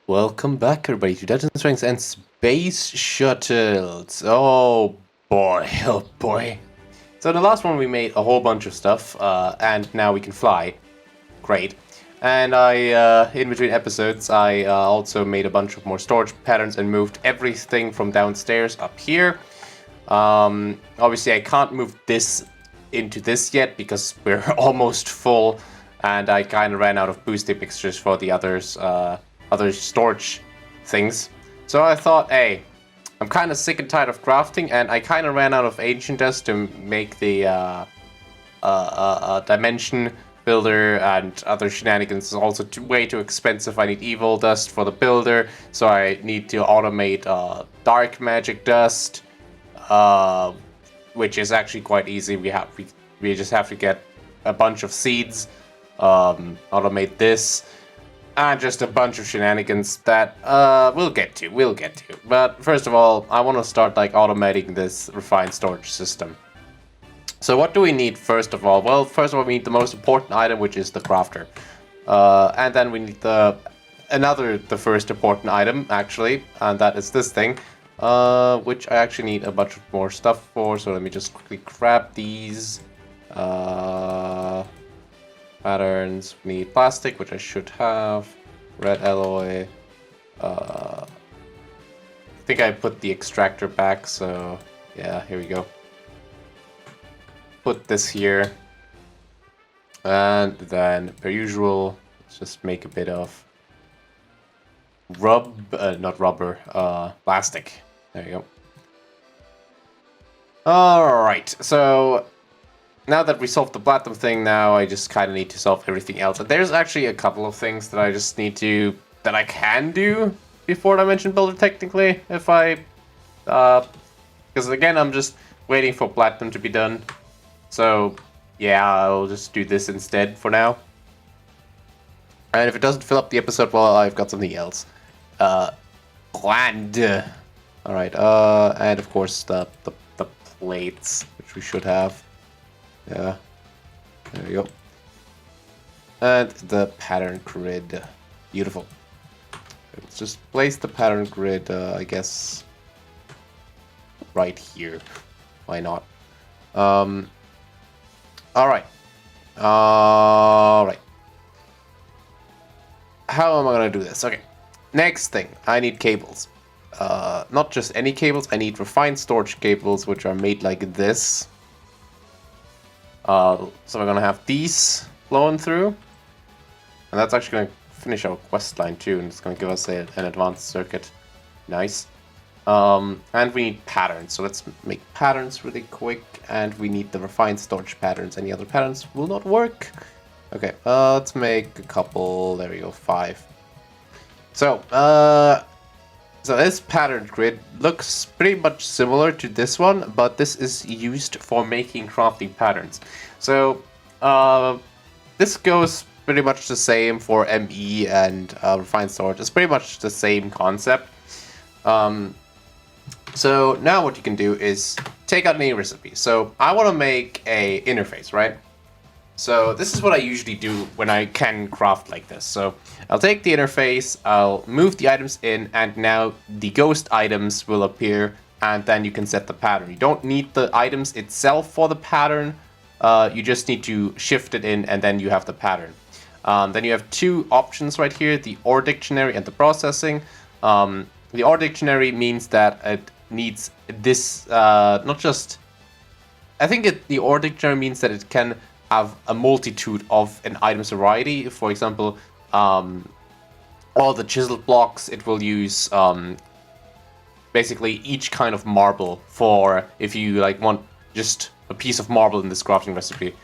Welcome back, everybody, to Dragons and Space Shuttles. Oh boy, oh boy. So the last one we made a whole bunch of stuff, and now we can fly. Great. And in between episodes, I also made a bunch of more storage patterns and moved everything from downstairs up here. Obviously, I can't move this into this yet because we're almost full, and I kind of ran out of boosting mixtures for the others. Other storage things. So I thought, hey, I'm kind of sick and tired of crafting, and I kind of ran out of ancient dust to make the dimension builder and other shenanigans. It's also way too expensive. I need evil dust for the builder, so I need to automate dark magic dust, which is actually quite easy. We just have to get a bunch of seeds, automate this. And just a bunch of shenanigans that we'll get to. But first of all, I want to start automating this refined storage system. So what do we need first of all? Well, first of all, we need the most important item, which is the crafter. And then we need the first important item, actually, and that is this thing, which I actually need a bunch of more stuff for. So let me just quickly grab these. Patterns, we need plastic, which I should have, red alloy, I think I put the extractor back, so yeah, here we go. Put this here, and then, per usual, let's just make a bit of plastic. There you go. Alright, so now that we solved the platinum thing, now I just kind of need to solve everything else. And there's actually a couple of things that I just need to, that I can do before Dimension Builder, technically, if I, because again, I'm just waiting for platinum to be done. So, yeah, I'll just do this instead for now. And if it doesn't fill up the episode, well, I've got something else planned. Alright, and of course, the plates, which we should have. Yeah, there we go. And the pattern grid. Beautiful. Let's just place the pattern grid, I guess, right here. Why not? Alright. Alright. How am I gonna do this? Okay. Next thing, I need cables. Not just any cables, I need refined storage cables, which are made like this. So we're gonna have these flowing through, and that's actually gonna finish our quest line too, and it's gonna give us an advanced circuit. Nice. And we need patterns, so let's make patterns really quick, and we need the refined storage patterns. Any other patterns will not work. Okay, let's make a couple. There we go, 5. So, so this pattern grid looks pretty much similar to this one, but this is used for making crafting patterns. So this goes pretty much the same for ME and refined storage. It's pretty much the same concept. So now what you can do is take out any recipe. So I want to make a interface, right? So this is what I usually do when I can craft like this. So I'll take the interface, I'll move the items in, and now the ghost items will appear, and then you can set the pattern. You don't need the items itself for the pattern, you just need to shift it in, and then you have the pattern. Then you have 2 options right here, the OR dictionary and the processing. The OR dictionary means that it needs this, not just... I think the OR dictionary means that it can have a multitude of an item's variety. For example, all the chiseled blocks, it will use basically each kind of marble for if you want just a piece of marble in this crafting recipe.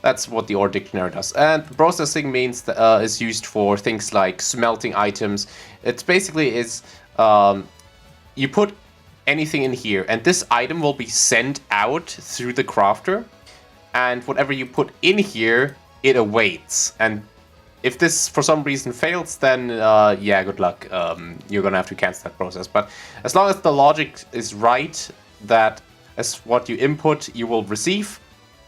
That's what the OR dictionary does. And the processing means that, is used for things like smelting items. It's basically you put anything in here, and this item will be sent out through the crafter. And whatever you put in here, it awaits. And if this for some reason fails, then yeah, good luck. You're gonna have to cancel that process. But as long as the logic is right, that as what you input you will receive,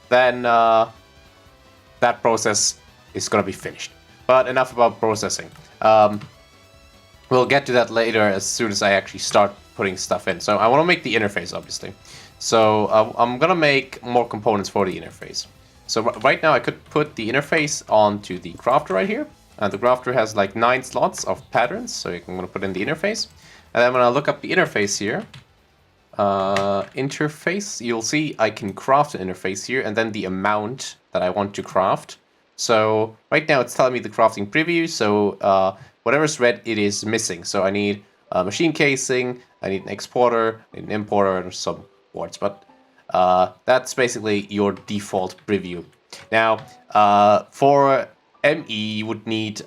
then that process is gonna be finished. But enough about processing. We'll get to that later as soon as I actually start putting stuff in. So I want to make the interface, obviously. So I'm going to make more components for the interface. So right now I could put the interface onto the crafter right here. And the crafter has like 9 slots of patterns. So I'm going to put in the interface. And then when I look up the interface here, interface, you'll see I can craft an interface here and then the amount that I want to craft. So right now it's telling me the crafting preview. So whatever's red, it is missing. So I need a machine casing, I need an exporter, I need an importer, and some boards. But that's basically your default preview. Now, for ME, you would need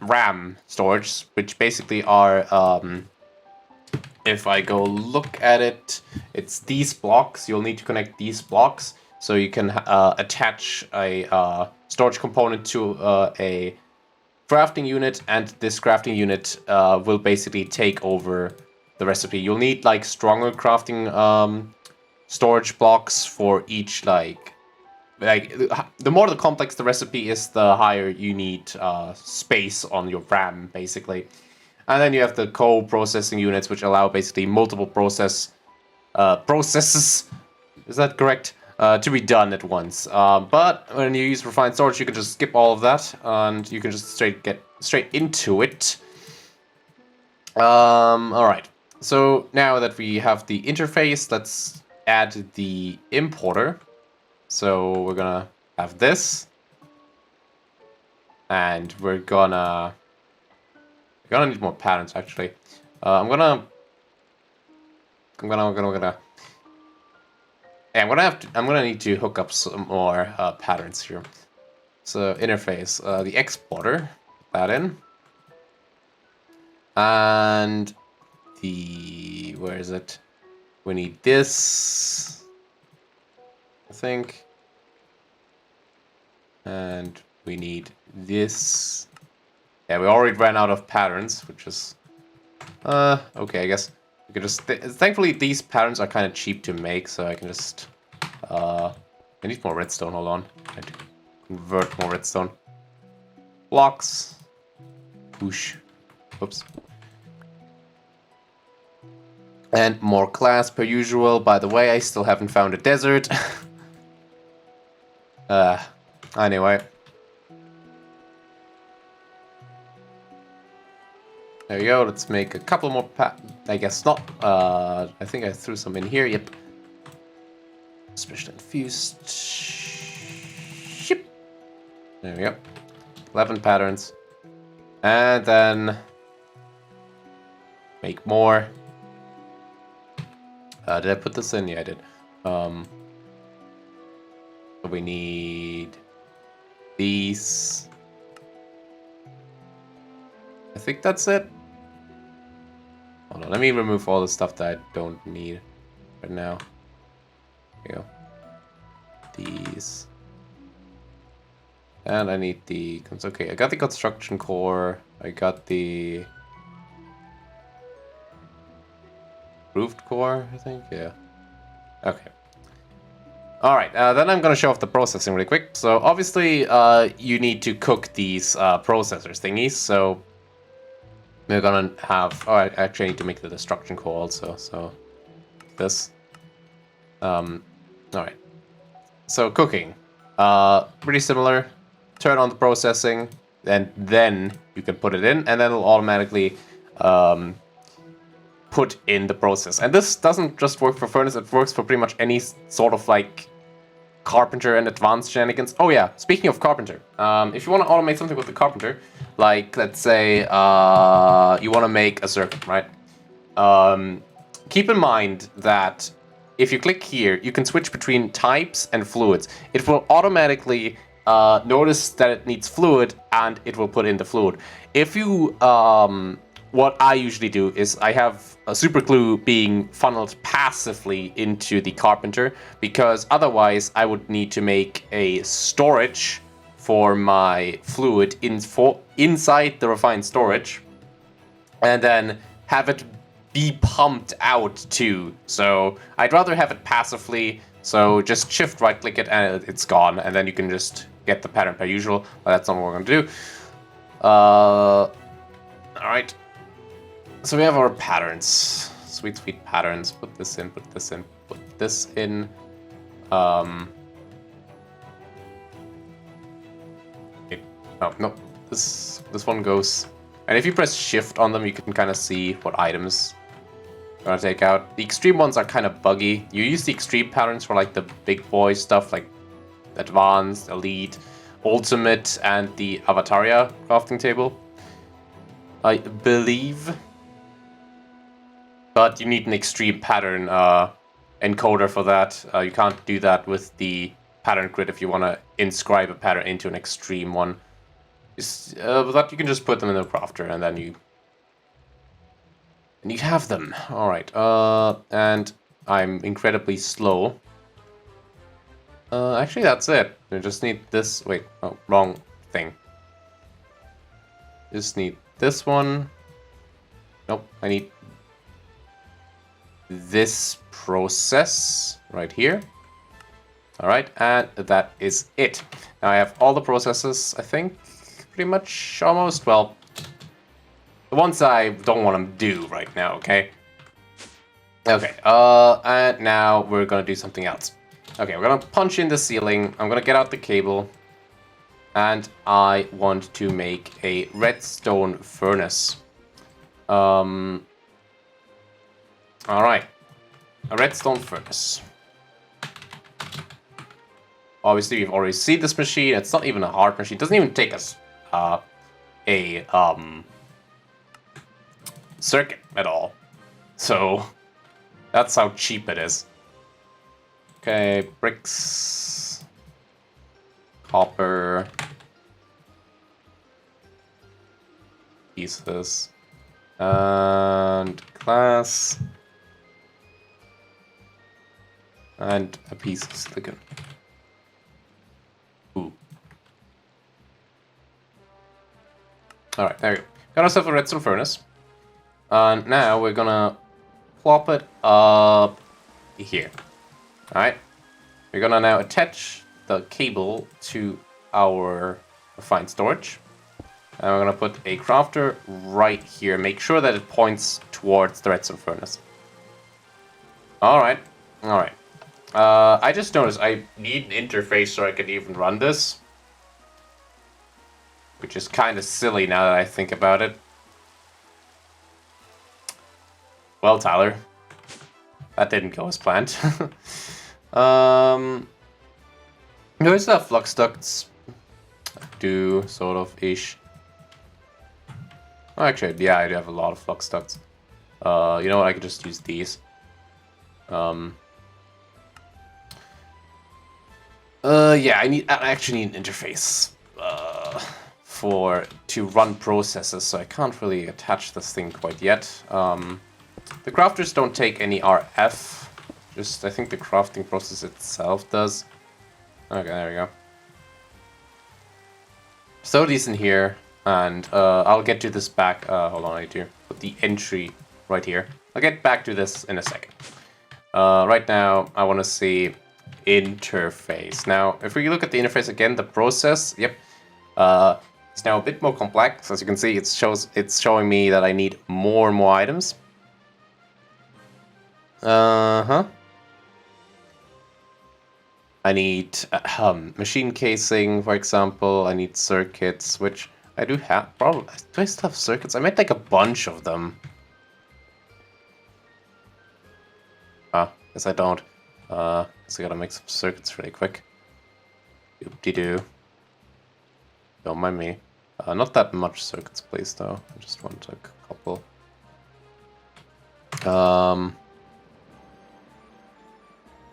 RAM storage, which basically are, if I go look at it, it's these blocks. You'll need to connect these blocks so you can attach a storage component to a crafting unit, and this crafting unit will basically take over the recipe. You'll need like stronger crafting storage blocks for each like the more the complex the recipe is, the higher you need space on your RAM basically. And then you have the co-processing units, which allow basically multiple processes, is that correct? To be done at once. But when you use refined storage, you can just skip all of that, and you can just get straight into it. Alright, so now that we have the interface, let's add the importer. So we're gonna have this, and we're gonna need more patterns actually. I'm gonna need to hook up some more patterns here. So interface, the exporter, that in, and the where is it? We need this, I think, and we need this. Yeah, we already ran out of patterns, which is okay, I guess. We can just thankfully these patterns are kind of cheap to make, so I can just I need more redstone. Hold on, I need to convert more redstone blocks. Whoosh. Oops. And more glass per usual. By the way, I still haven't found a desert. Anyway. There we go, let's make a couple more I guess not. I think I threw some in here, yep. Special infused. Ship. There we go. 11 patterns. And then make more. Did I put this in? Yeah, I did. We need these. I think that's it. Hold on, let me remove all the stuff that I don't need right now. There you go. These. And I need the... Okay, I got the construction core. I got the... roofed core, I think? Yeah. Okay. Alright, then I'm gonna show off the processing really quick. So obviously, you need to cook these processors thingies, so... We're gonna have... Oh, I actually need to make the destruction core also, so... This. Alright. So, cooking. Pretty similar. Turn on the processing, and then you can put it in, and then it'll automatically put in the process. And this doesn't just work for furnace, it works for pretty much any sort of, like, carpenter and advanced shenanigans. Oh yeah, speaking of carpenter, if you want to automate something with the carpenter, like let's say you want to make a circuit, right? Keep in mind that if you click here, you can switch between types and fluids. It will automatically notice that it needs fluid, and it will put in the fluid. If you what I usually do is I have a super glue being funneled passively into the carpenter, because otherwise I would need to make a storage for my fluid inside the refined storage, and then have it be pumped out too. So I'd rather have it passively, so just shift right click it and it's gone, and then you can just get the pattern per usual, but that's not what we're going to do. Alright. So we have our patterns. Sweet, sweet patterns. Put this in, put this in, put this in. Oh, no. This one goes. And if you press shift on them, you can kind of see what items you're gonna take out. The extreme ones are kind of buggy. You use the extreme patterns for like the big boy stuff, like advanced, elite, ultimate, and the Avataria crafting table, I believe. But you need an extreme pattern encoder for that. You can't do that with the pattern grid if you want to inscribe a pattern into an extreme one. But you can just put them in the crafter and then you have them. Alright, and I'm incredibly slow. Actually, that's it. I just need this. Wait, oh, wrong thing. Just need this one. Nope, I need this process right here. Alright, and that is it. Now I have all the processes, I think, pretty much almost. Well, the ones I don't want to do right now, okay? Okay, and now we're gonna do something else. Okay, we're gonna punch in the ceiling. I'm gonna get out the cable. And I want to make a redstone furnace. Alright. A redstone furnace. Obviously, we've already seen this machine. It's not even a hard machine. It doesn't even take us a circuit at all. So that's how cheap it is. Okay, bricks, copper, pieces, and glass, and a piece of silicon. Ooh. Alright, there we go. Got ourselves a redstone furnace. And now we're gonna plop it up here. Alright. We're gonna now attach the cable to our refined storage. And we're gonna put a crafter right here. Make sure that it points towards the redstone furnace. Alright. Alright. I just noticed I need an interface so I can even run this. Which is kind of silly now that I think about it. Well, Tyler. That didn't go as planned. No, it's not flux ducts. Do sort of ish. Oh, actually, yeah, I do have a lot of flux ducts. You know what? I could just use these. Yeah, I actually need an interface to run processes, so I can't really attach this thing quite yet. The crafters don't take any RF. Just, I think the crafting process itself does. Okay, there we go. So these in here, and I'll get to this back. Hold on, I need to put the entry right here. I'll get back to this in a second. Right now, I want to see interface. Now, if we look at the interface again, the process, yep, it's now a bit more complex. As you can see, it's showing me that I need more and more items. I need machine casing, for example. I need circuits, which I do have. Probably, do I still have circuits? I made like a bunch of them. Guess I don't. So I gotta make some circuits really quick. Doop-de-doo. Don't mind me. Not that much circuits, please, though. I just want a couple.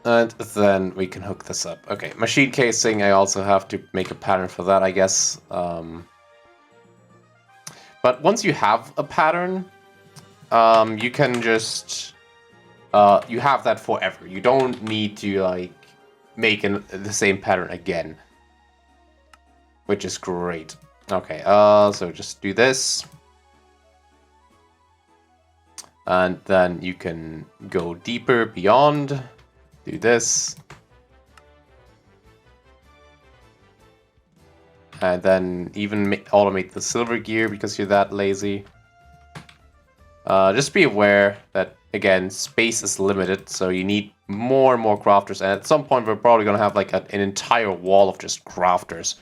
And then we can hook this up. Okay, machine casing, I also have to make a pattern for that, I guess. But once you have a pattern, you can just... you have that forever. You don't need to, like, make the same pattern again. Which is great. Okay, so just do this. And then you can go deeper beyond. Do this. And then even automate the silver gear because you're that lazy. Just be aware that, again, space is limited, so you need more and more crafters, and at some point we're probably going to have like an entire wall of just crafters.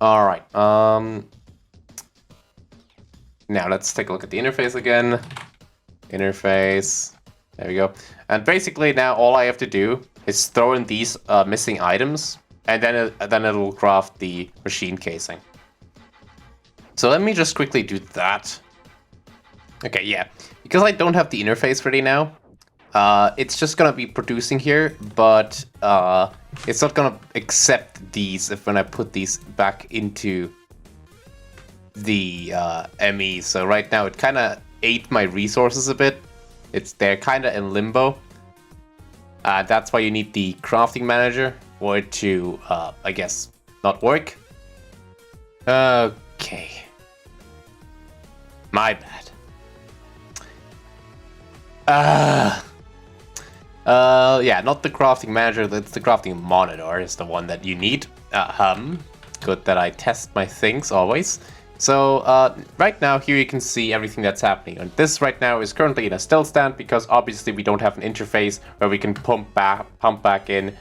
Alright, now let's take a look at the interface again. Interface, there we go. And basically now all I have to do is throw in these missing items, and then it will craft the machine casing. So let me just quickly do that. Okay, yeah. Because I don't have the interface ready now, it's just gonna be producing here, but it's not gonna accept these when I put these back into the ME. So right now it kind of ate my resources a bit. They're kind of in limbo. That's why you need the crafting manager for it to, I guess, not work. Okay. My bad. Yeah, not the crafting manager, that's the crafting monitor is the one that you need. Good that I test my things always. So, right now here you can see everything that's happening. And this right now is currently in a still stand because obviously we don't have an interface where we can pump back in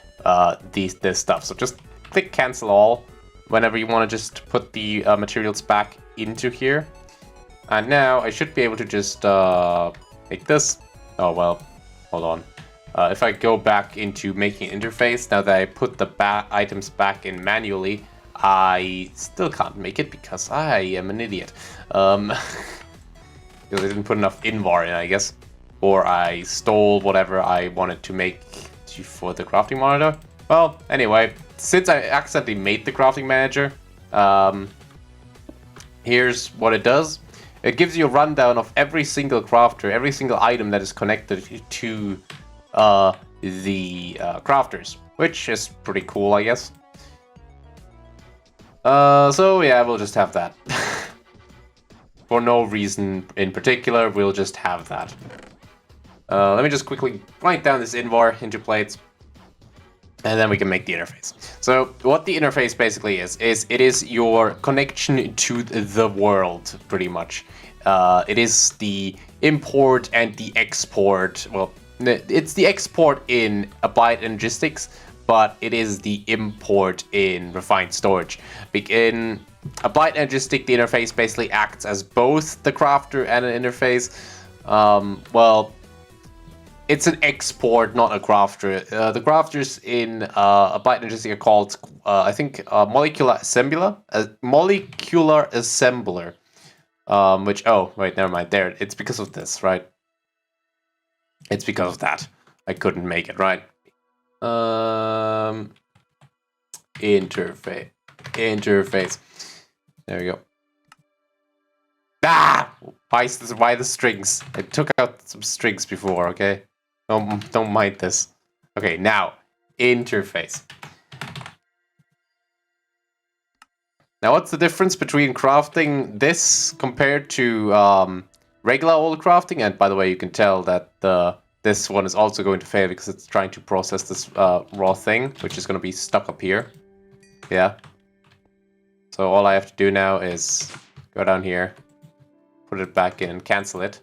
this stuff. So just click cancel all whenever you want to just put the materials back into here. And now I should be able to just make this. Oh, well, hold on. If I go back into making an interface, now that I put the items back in manually, I still can't make it because I am an idiot. Because I didn't put enough invar in, I guess. Or I stole whatever I wanted to make for the crafting monitor. Well, anyway, since I accidentally made the crafting manager, here's what it does. It gives you a rundown of every single crafter, every single item that is connected to the crafters, which is pretty cool, I guess. So yeah, we'll just have that. For no reason in particular, we'll just have that. Let me just quickly write down this invar into plates, and then we can make the interface. So what the interface basically is it is your connection to the world, pretty much. It is the import and the export. Well, it's the export in Applied Logistics, but it is the import in Refined Storage. In Applied Logistics, the interface basically acts as both the crafter and an interface. Well, it's an export, not a crafter. The crafters in Applied Logistics are called, I think, molecular assembler. Which, oh, wait, never mind. There, it's because of this, right? It's because of that. I couldn't make it, right? Interface. There we go. Ah! Why the strings? I took out some strings before, okay? Don't mind this. Okay, now, interface. Now, what's the difference between crafting this compared to regular old crafting? And by the way, you can tell that this one is also going to fail because it's trying to process this raw thing, which is going to be stuck up here. Yeah. So all I have to do now is go down here, put it back in, and cancel it.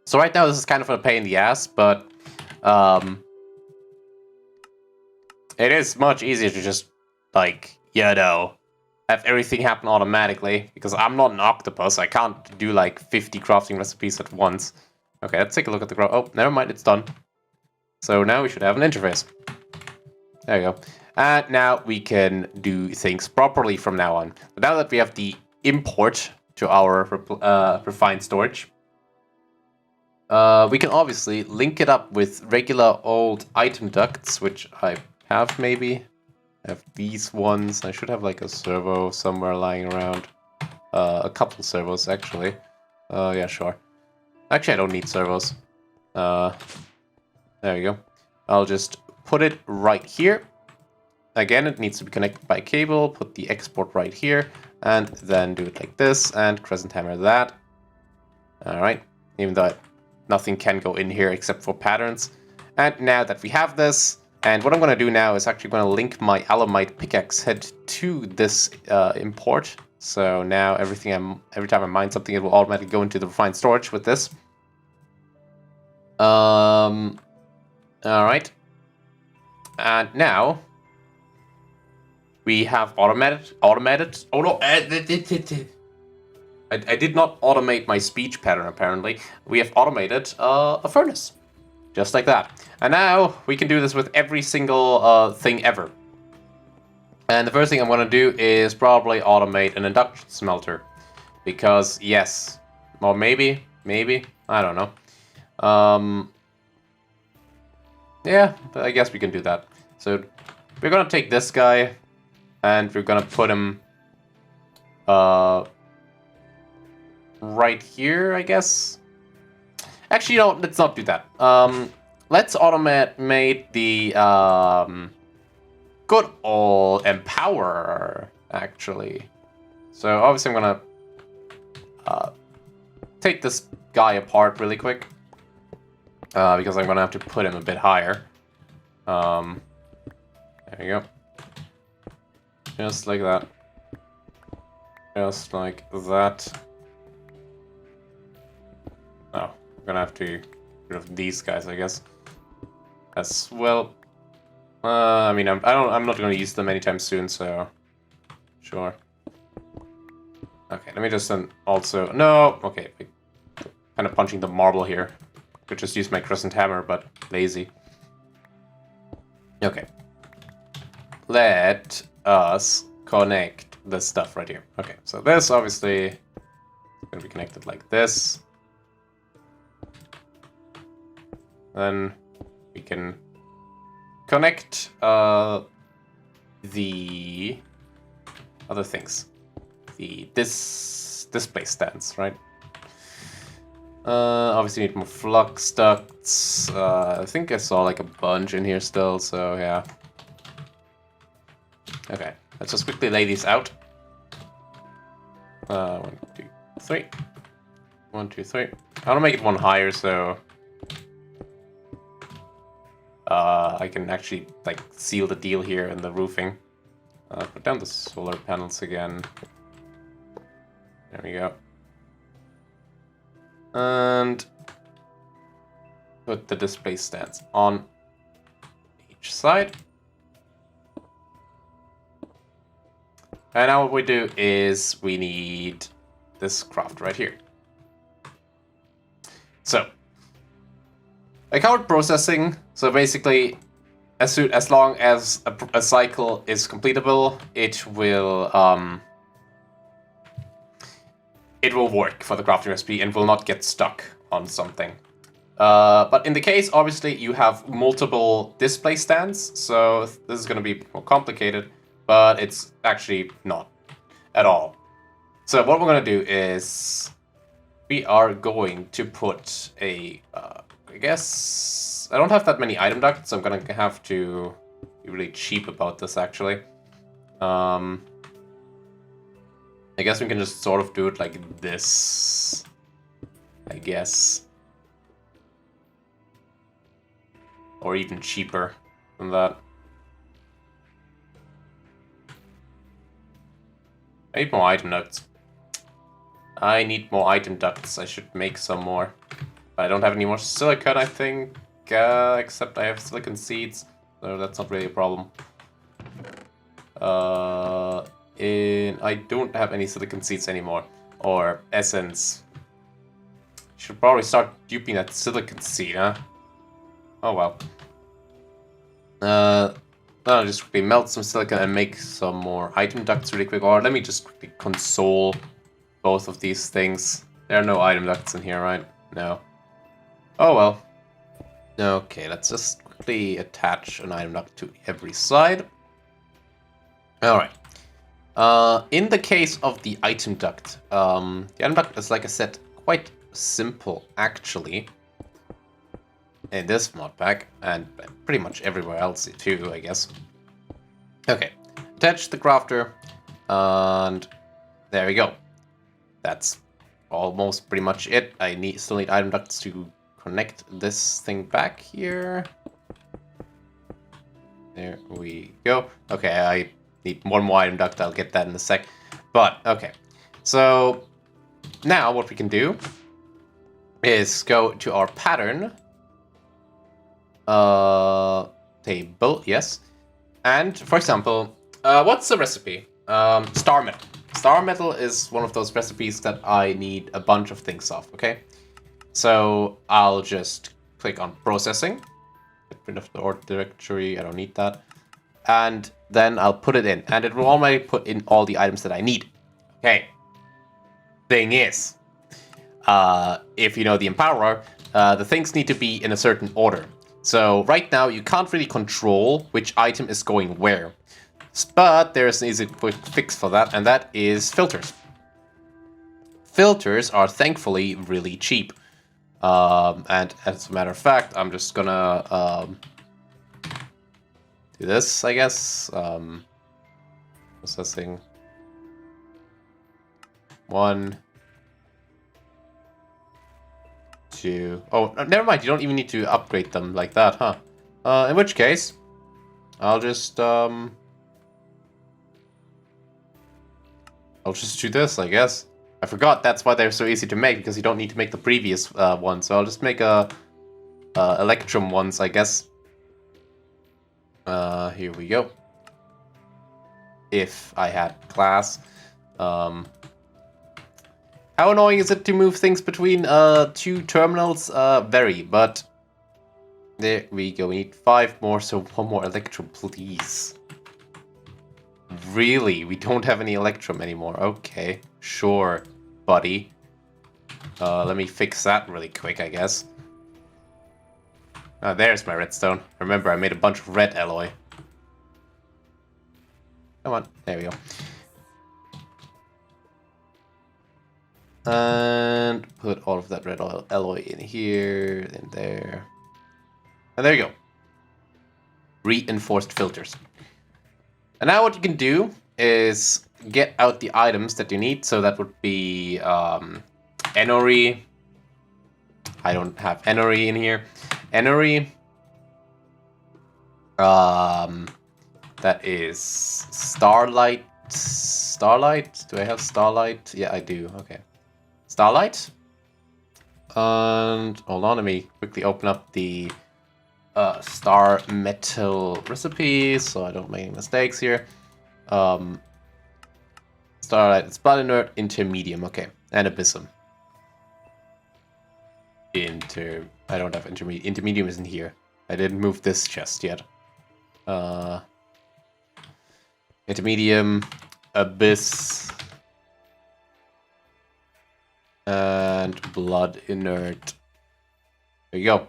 So right now this is kind of a pain in the ass, but it is much easier to just, like, you know, have everything happen automatically, because I'm not an octopus. I can't do like 50 crafting recipes at once. Okay, let's take a look at the craft. Oh, never mind, it's done. So now we should have an interface. There we go. And now we can do things properly from now on. But now that we have the import to our refined storage, we can obviously link it up with regular old item ducts, which I have maybe. I have these ones. I should have like a servo somewhere lying around. A couple servos, actually. Yeah, sure. Actually, I don't need servos. There we go. I'll just put it right here. Again, it needs to be connected by cable. Put the export right here. And then do it like this. And crescent hammer that. Alright. Even though nothing can go in here except for patterns. And now that we have this, and what I'm going to do now is actually going to link my Alamite pickaxe head to this import. So now every time I mine something, it will automatically go into the refined storage with this. All right. And now we have automated. Oh no! I did not automate my speech pattern. Apparently, we have automated a furnace, just like that. And now we can do this with every single thing ever. And the first thing I'm going to do is probably automate an induction smelter. Because, yes. Or maybe. I don't know. Yeah, but I guess we can do that. So, we're going to take this guy. And we're going to put him... right here, I guess. Actually, no, let's not do that. Let's automate the... good old empower, actually. So obviously I'm gonna take this guy apart really quick because I'm gonna have to put him a bit higher. There you go. Just like that. Just like that. Oh, I'm gonna have to get rid of these guys, I guess, as well. I mean, I'm not going to use them anytime soon, so sure. Okay, let me just then also okay, kind of punching the marble here. Could just use my crescent hammer, but lazy. Okay, let us connect this stuff right here. Okay, so this obviously is going to be connected like this. Then we can connect the other things. This display stands, right? Obviously need more flux ducts. I think I saw like a bunch in here still, so yeah. Okay, let's just quickly lay these out. 1, 2, 3. 1, 2, 3. I want to make it one higher, so I can actually like seal the deal here in the roofing. Put down the solar panels again. There we go. And put the display stands on each side. And now what we do is we need this craft right here. So I covered processing. So basically, as long as a cycle is completable, it will work for the crafting recipe and will not get stuck on something. But in the case, obviously, you have multiple display stands, so this is going to be more complicated, but it's actually not at all. So what we're going to do is we are going to put a, I guess, I don't have that many item ducts, so I'm going to have to be really cheap about this, actually. I guess we can just sort of do it like this, I guess. Or even cheaper than that. I need more item ducts. I need more item ducts. I should make some more. But I don't have any more silicon, I think. Except I have silicon seeds. So that's not really a problem. I don't have any silicon seeds anymore. Or essence. Should probably start duping that silicon seed, huh? Oh well. I'll just quickly melt some silicon and make some more item ducts really quick. Or let me just quickly console both of these things. There are no item ducts in here, right? No. Oh well. Okay, let's just quickly attach an item duct to every side. Alright. In the case of the item duct, the item duct is, like I said, quite simple, actually. In this mod pack, and pretty much everywhere else too, I guess. Okay, attach the crafter, and there we go. That's almost pretty much it. I still need item ducts to connect this thing back here. There we go. Okay, I need one more item duct. I'll get that in a sec. But, okay. So, now what we can do is go to our pattern. Table, yes. And, for example, what's the recipe? Star metal. Star metal is one of those recipes that I need a bunch of things of, okay? So, I'll just click on processing. Get rid of the order directory, I don't need that. And then I'll put it in, and it will already put in all the items that I need. Okay. Thing is, if you know the Empowerer, the things need to be in a certain order. So right now you can't really control which item is going where. But there's an easy quick fix for that, and that is filters. Filters are thankfully really cheap. And as a matter of fact, I'm just gonna do this, I guess. Processing. 1, 2. Oh, never mind. You don't even need to upgrade them like that, huh? In which case, I'll just do this, I guess. I forgot that's why they're so easy to make, because you don't need to make the previous one. So I'll just make a Electrum ones, I guess. Here we go. If I had class. How annoying is it to move things between 2 terminals? Very, but there we go. We need 5 more, so 1 more Electrum, please. Really? We don't have any Electrum anymore. Okay, sure, buddy. Let me fix that really quick, I guess. There's my redstone. Remember, I made a bunch of red alloy. Come on, there we go. And put all of that red alloy in here, in there. And there you go. Reinforced filters. And now what you can do is get out the items that you need. So that would be Enoree. I don't have Enoree in here. Enoree. That is Starlight. Starlight? Do I have Starlight? Yeah, I do. Okay. Starlight. And hold on, let me quickly open up the star metal recipes so I don't make any mistakes here. Starlight, it's blood inert, intermedium, okay, and abyssum. I don't have intermedium. Intermedium isn't here. I didn't move this chest yet. Intermedium, abyss. And blood inert. There you go.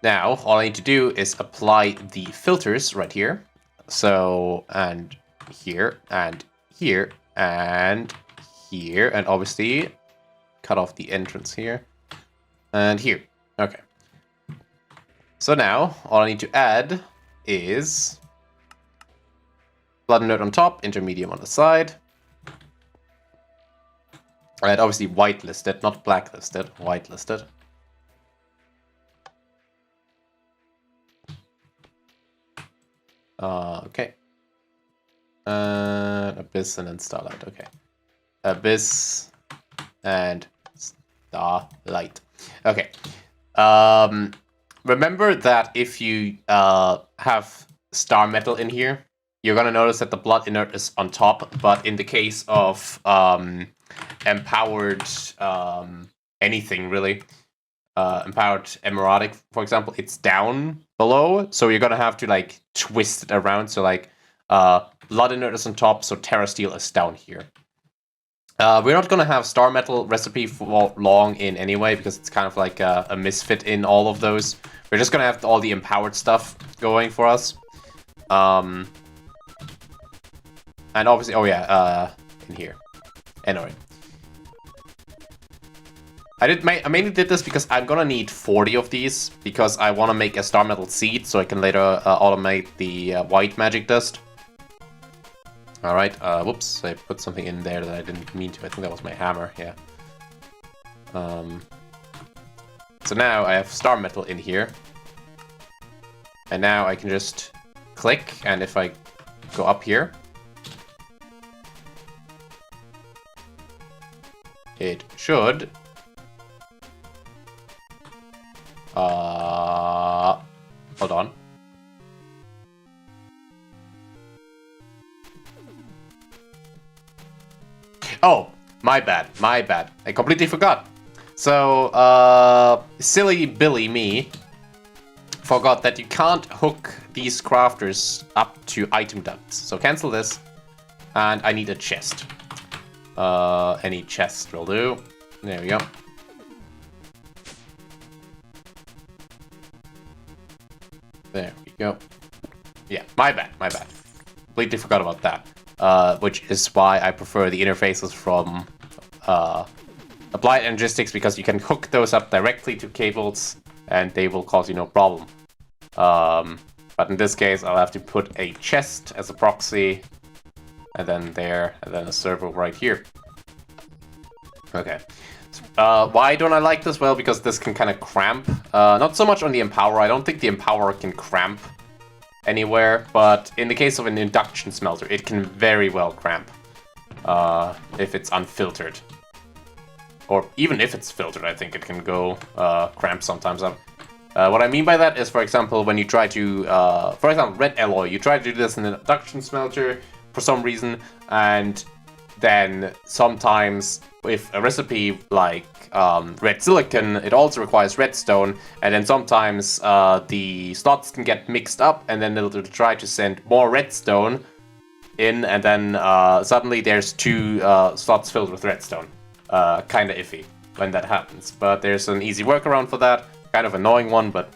Now, all I need to do is apply the filters right here. So, and here, and here, and here, and obviously cut off the entrance here, and here. Okay. So now, all I need to add is blood inert on top, intermedium on the side. And obviously whitelisted, not blacklisted, whitelisted. Okay. Abyss and then Starlight, okay. Abyss and Starlight. Okay. Remember that if you have star metal in here, you're going to notice that the blood inert is on top, but in the case of empowered anything, really, empowered emeraldic, for example, it's down below, so you're going to have to, like, twist it around, so, like, blood inert is on top, so Terra Steel is down here. We're not going to have star metal recipe for long in anyway, because it's kind of like a misfit in all of those. We're just going to have all the empowered stuff going for us. And obviously, oh yeah, in here. Anyway. I mainly did this because I'm gonna need 40 of these, because I want to make a star metal seed, so I can later automate the white magic dust. Alright, whoops, I put something in there that I didn't mean to. I think that was my hammer, yeah. So now I have star metal in here. And now I can just click, and if I go up here, it should... hold on. Oh, my bad. I completely forgot. So, silly Billy me forgot that you can't hook these crafters up to item ducts. So cancel this, and I need a chest. Any chest will do. There we go. There we go. Yeah, my bad. Completely forgot about that. Which is why I prefer the interfaces from Applied Energistics, because you can hook those up directly to cables and they will cause you no problem. But in this case, I'll have to put a chest as a proxy, and then there, and then a server right here. Okay. Why don't I like this? Well, because this can kind of cramp. Not so much on the Empower. I don't think the Empower can cramp anywhere, but in the case of an Induction Smelter, it can very well cramp if it's unfiltered. Or even if it's filtered, I think it can go cramp sometimes. What I mean by that is, for example, when you try to, for example, red alloy, you try to do this in an Induction Smelter for some reason, and then sometimes with a recipe like red silicon, it also requires redstone, and then sometimes the slots can get mixed up, and then it'll try to send more redstone in, and then suddenly there's two slots filled with redstone. Kind of iffy when that happens, but there's an easy workaround for that. Kind of annoying one, but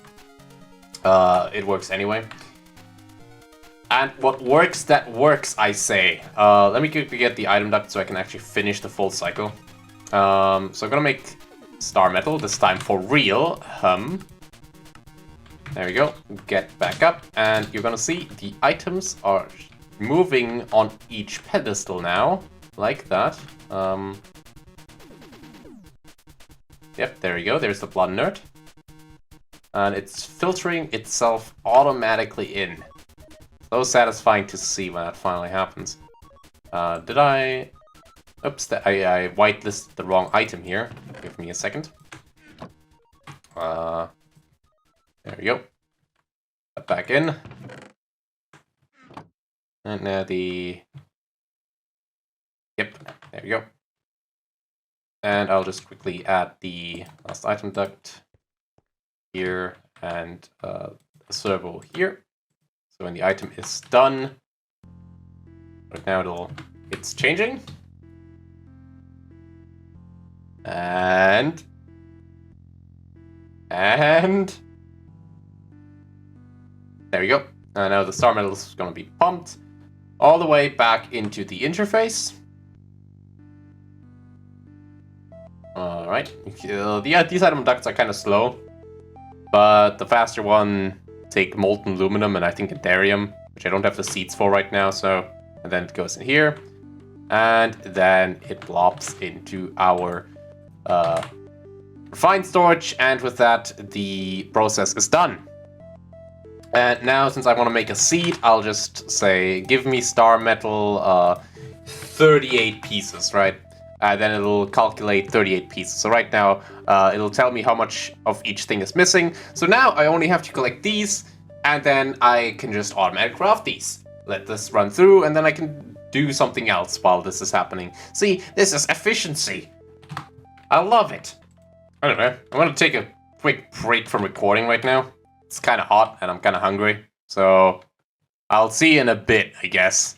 it works anyway. And what works, that works, I say. Let me quickly get the item duct so I can actually finish the full cycle. So I'm gonna make star metal, this time for real. There we go. Get back up, and you're gonna see the items are moving on each pedestal now, like that. Yep, there we go. There's the blood nerd. And it's filtering itself automatically in. So satisfying to see when that finally happens. Did I... Oops, I whitelisted the wrong item here. Give me a second. There we go. Put back in. And now the... Yep, there we go. And I'll just quickly add the last item duct here and a servo here. So when the item is done, right now it's changing. And there we go. And now the star metal is going to be pumped all the way back into the interface. Alright, these item ducts are kind of slow, but the faster one take molten aluminum and I think Indarium, which I don't have the seeds for right now, so... And then it goes in here, and then it plops into our refined storage, and with that, the process is done. And now, since I want to make a seed, I'll just say, give me star metal 38 pieces, right? Then it'll calculate 38 pieces. So right now, it'll tell me how much of each thing is missing. So now I only have to collect these, and then I can just automatically craft these. Let this run through, and then I can do something else while this is happening. See, this is efficiency. I love it. Anyway, I'm gonna take a quick break from recording right now. It's kind of hot, and I'm kind of hungry. So I'll see you in a bit, I guess.